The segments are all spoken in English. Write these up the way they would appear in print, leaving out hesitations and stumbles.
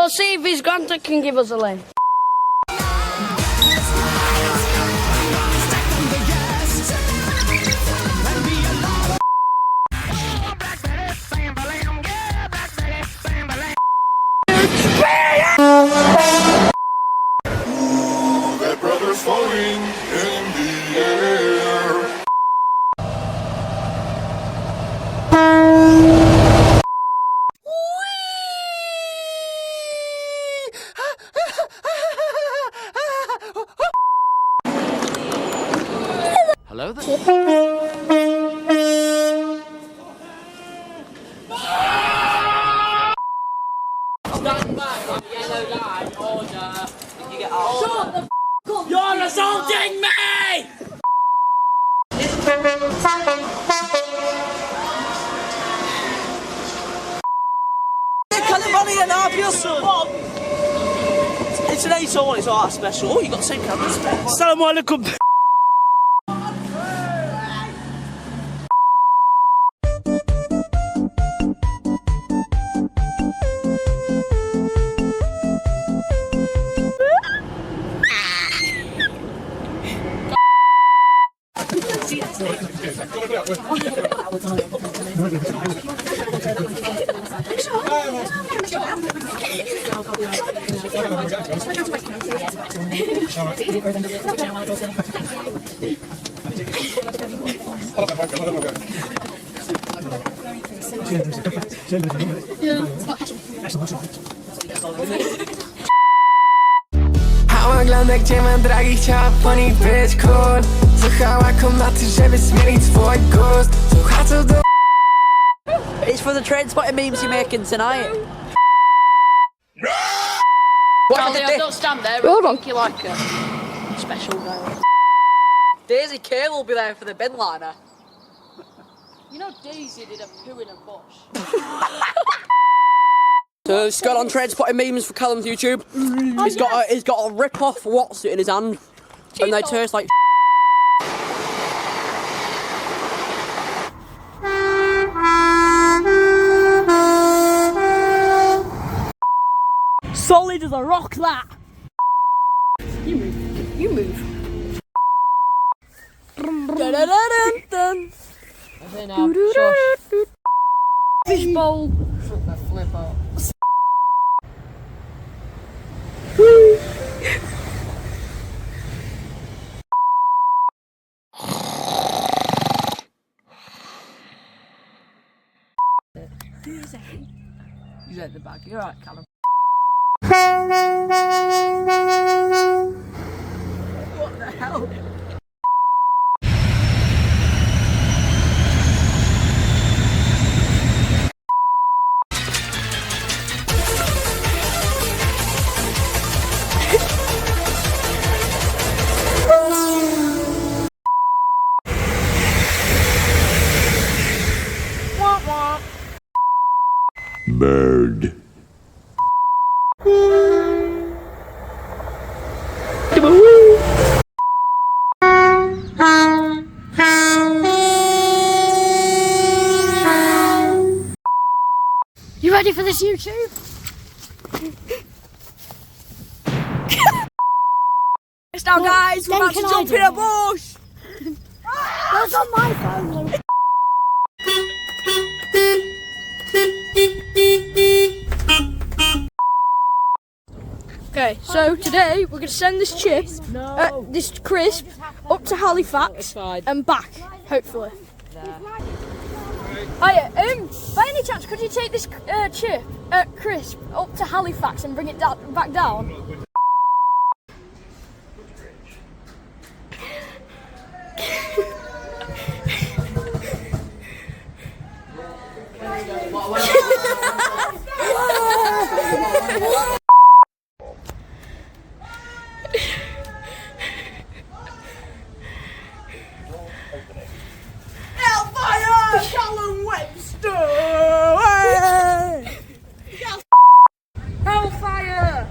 We'll see if his granddad can give us a lift. That brother's floating in the air. Hello there. You're assaulting me! Money and half your son. It's an 801, it's art special. Oh, you got the same cameras. Assalamu alaikum. Oglądek, gdzie mam dragi, chciała po nich być cool. Słuchała komaty, żeby zmienić swój gust. Słuchacą do... It's for the Trainspotting memes you're making tonight. Charlie, don't stand there. I think you're like a special guy. Daisy Kay will be there for the bin liner. You know Daisy did a poo in a bush. So it's got on Trainspotting memes for Callum's YouTube. He's got a rip-off what's it in his hand, and they taste like. Solid as a rock, that. You move. You move. Dun-dun-dun-dun. Fish bowl. He's at the back. You're right, Callum. What the hell? Bird. You ready for this, YouTube? Now, guys, we're about to jump in a bush. That's on my phone. Okay, so today we're going to send this this crisp, up to Halifax and back, hopefully. Hiya, by any chance, could you take this crisp up to Halifax and bring it back down? Hellfire! Callum Webster! Hellfire!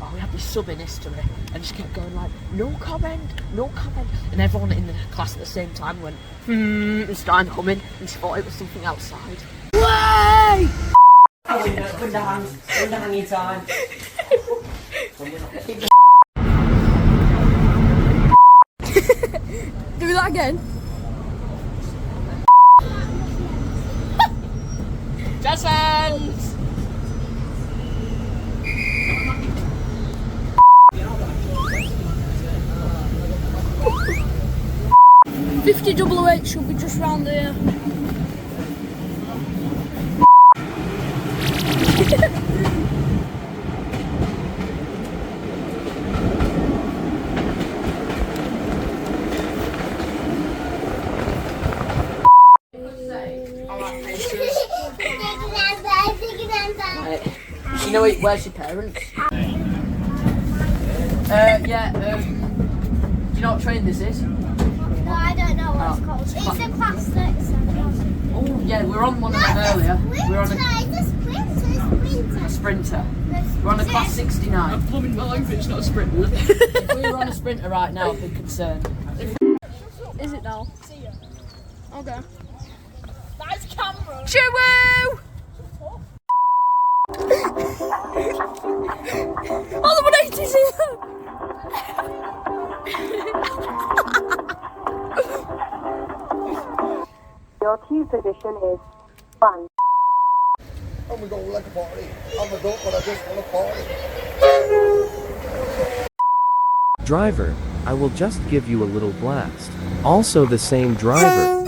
Oh, we had this sub in history and just kept going like, no comment, and everyone in the class at the same time went, and started humming, and she thought it was something outside. Yay! Underhanging time. Do that again. Jazz hands! $50 should be just round there. You know, where's your parents? Do you know what train this is? No, I don't know what it's called. It's a plastic. Oh, yeah, we were on one of them earlier. We were on a a Sprinter. We're on a class 69. I'm plumbing my life, it's not a sprinter. If we were on a Sprinter right now, I'd be concerned. Is it now? Okay. That's camera. Choo-woo! Oh, the 180's here! Your queue position is 1. I'm gonna go like a party. I'm a dope, but I just want to party. Driver, I will just give you a little blast. Also the same driver,